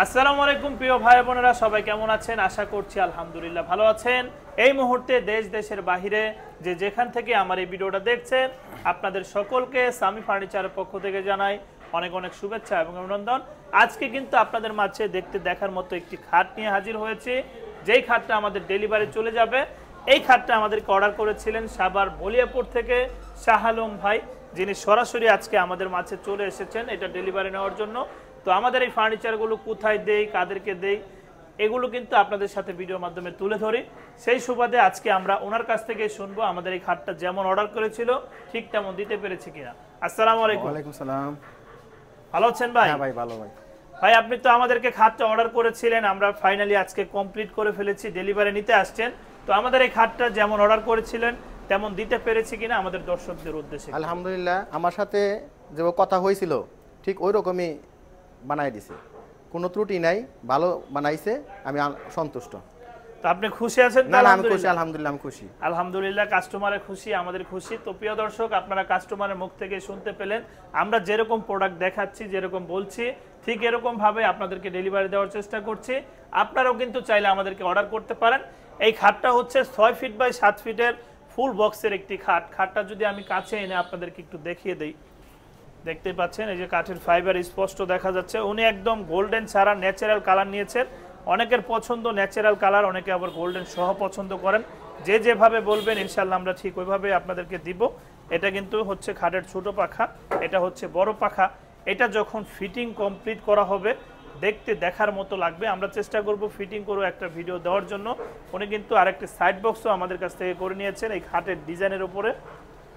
আসসালামু আলাইকুম প্রিয় ভাই বোনেরা, সবাই কেমন আছেন? আশা করছি আলহামদুলিল্লাহ ভালো আছেন। এই মুহূর্তে দেশ দেশের বাহিরে যে যেখান থেকে আমার এই ভিডিওটা দেখছেন, আপনাদের সকলকে সামি ফার্নিচারের পক্ষ থেকে জানাই অনেক অনেক শুভেচ্ছা এবং অভিনন্দন। আজকে কিন্তু আপনাদের মাঝে দেখার মতো একটি খাট নিয়ে হাজির হয়েছি, যেই খাটটা আমাদের ডেলিভারি চলে যাবে। এই খাটটা আমাদেরকে অর্ডার করেছিলেন সাভার বলিয়াপুর থেকে শাহ আলম ভাই, যিনি সরাসরি আজকে আমাদের মাঝে চলে এসেছেন এটা ডেলিভারি নেওয়ার জন্য। তো আমাদের এই ফার্নিচারগুলো কোথায় দেই, কাদেরকে দেই, এগুলো কিন্তু আপনাদের সাথে ভিডিওর মাধ্যমে তুলে ধরি। সেই সুবাদে আজকে আমরা ওনার কাছ থেকে শুনবো আমাদের এই খাটটা যেমন অর্ডার করেছিল ঠিক তেমন দিতে পেরেছে কিনা। আসসালামু আলাইকুম। ওয়ালাইকুম সালাম। ভালো আছেন ভাই? হ্যাঁ ভাই, ভালো ভাই। ভাই আপনি তো আমাদেরকে খাটটা অর্ডার করেছিলেন, আমরা ফাইনালি আজকে কমপ্লিট করে ফেলেছি, ডেলিভারি নিতে আসছেন। তো আমাদের এই খাটটা যেমন অর্ডার করেছিলেন তেমন দিতে পেরেছি কিনা আমাদের দর্শকদের উদ্দেশ্যে। আলহামদুলিল্লাহ, আমার সাথে যে কথা হয়েছিল ঠিক ওই রকমই বানাই দিছে, কোনো ত্রুটি নাই, ভালো বানাইছে, আমি সন্তুষ্ট। তো আপনি খুশি আছেন? না না, আমি খুশি, আলহামদুলিল্লাহ আমি খুশি। আলহামদুলিল্লাহ, কাস্টমারের খুশি, আমাদের খুশি। তো প্রিয় দর্শক, আপনারা কাস্টমারের মুখ থেকে শুনতে পেলেন, আমরা যেরকম প্রোডাক্ট দেখাচ্ছি, যেরকম বলছি, ঠিক এরকম ভাবে আপনাদেরকে ডেলিভারি দেওয়ার চেষ্টা করছি। আপনারাও কিন্তু চাইলে আমাদেরকে অর্ডার করতে পারেন। এই খাটটা হচ্ছে 6 ফিট বাই 7 ফিটের ফুল বক্সের একটি খাট। খাটটা যদি আমি কাছে এনে আপনাদেরকে একটু দেখিয়ে দেই, দেখতে পাচ্ছেন এই যে কাঠের ফাইবার স্পষ্ট দেখা যাচ্ছে। উনি একদম গোল্ডেন ছাড়া ন্যাচারাল কালার নিয়েছেন। অনেকের পছন্দ ন্যাচারাল কালার, অনেকে আবার গোল্ডেন সহ পছন্দ করেন। যে যেভাবে বলবেন ইনশাল্লাহ আমরা ঠিক ওইভাবে আপনাদেরকে দিব। এটা কিন্তু হচ্ছে খাটের ছোট পাখা, এটা হচ্ছে বড় পাখা। এটা যখন ফিটিং কমপ্লিট করা হবে দেখতে দেখার মতো লাগবে। আমরা চেষ্টা করব ফিটিং করে একটা ভিডিও দেওয়ার জন্য। উনি কিন্তু আরেকটি সাইড বক্সও আমাদের কাছ থেকে করে নিয়েছেন এই খাটের ডিজাইনের উপরে।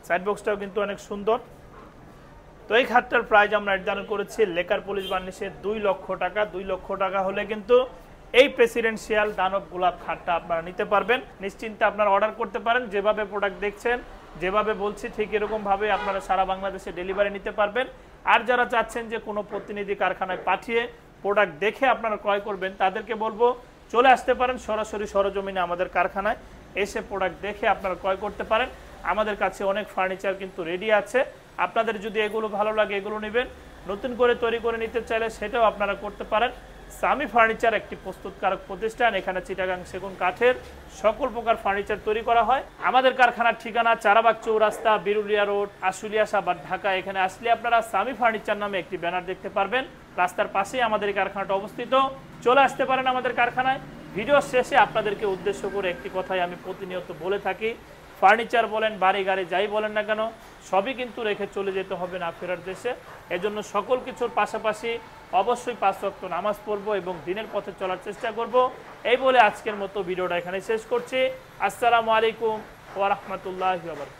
সাইড বক্সটাও কিন্তু অনেক সুন্দর। তো এই খাটটার প্রাইস আমরা নির্ধারণ করেছি লেকার পলিশ বার্নিশে 2 লক্ষ টাকা। 2 লক্ষ টাকা হলে কিন্তু এই প্রেসিডেন্সিয়াল দানব গোলাপ খাটটা আপনারা নিতে পারবেন। নিশ্চিন্তে আপনারা অর্ডার করতে পারেন। যেভাবে প্রোডাক্ট দেখছেন, যেভাবে বলছি ঠিক এরকম ভাবে আপনারা সারা বাংলাদেশে ডেলিভারি নিতে পারবেন। আর যারা চাচ্ছেন যে কোনো প্রতিনিধি কারখানায় পাঠিয়ে প্রোডাক্ট দেখে আপনারা ক্রয় করবেন, তাদেরকে বলবো চলে আসতে পারেন সরাসরি সরজমিনে আমাদের কারখানায়, এসে প্রোডাক্ট দেখে আপনারা ক্রয় করতে পারেন। আমাদের কাছে অনেক ফার্নিচার কিন্তু রেডি আছে। আপনাদের যদি এগুলো ভালো লাগে এগুলো নেবেন, নতুন করে তৈরি করে নিতে চাইলে সেটাও আপনারা করতে পারেন। সামি ফার্নিচার একটি প্রস্তুতকারক প্রতিষ্ঠান। এখানে চিটাগাং সেগুন কাঠের সকল প্রকার ফার্নিচার তৈরি করা হয়। আমাদের কারখানার ঠিকানা চারাবাগ চৌরাস্তা, বিরুলিয়া রোড, আশুলিয়া সাভার, ঢাকা। এখানে আসলে আপনারা সামি ফার্নিচার নামে একটি ব্যানার দেখতে পারবেন। রাস্তার পাশেই আমাদের কারখানাটা অবস্থিত। চলে আসতে পারেন আমাদের কারখানায়। ভিডিও শেষে আপনাদেরকে উদ্দেশ্য করে একটি কথাই আমি প্রতিনিয়ত বলে থাকি, ফার্নিচার বলেন, বাড়ি গাড়ি যাই বলেন না কেন, সবই কিন্তু রেখে চলে যেতে হবে না ফেরার দেশে। এজন্য সকল কিছুর পাশাপাশি অবশ্যই 5 ওয়াক্ত নামাজ পড়বো এবং দিনের পথে চলার চেষ্টা করব। এই বলে আজকের মতো ভিডিওটা এখানে শেষ করছি। আসসালামু আলাইকুম ওয়া রাহমাতুল্লাহি ওয়া বারাকাতুহু।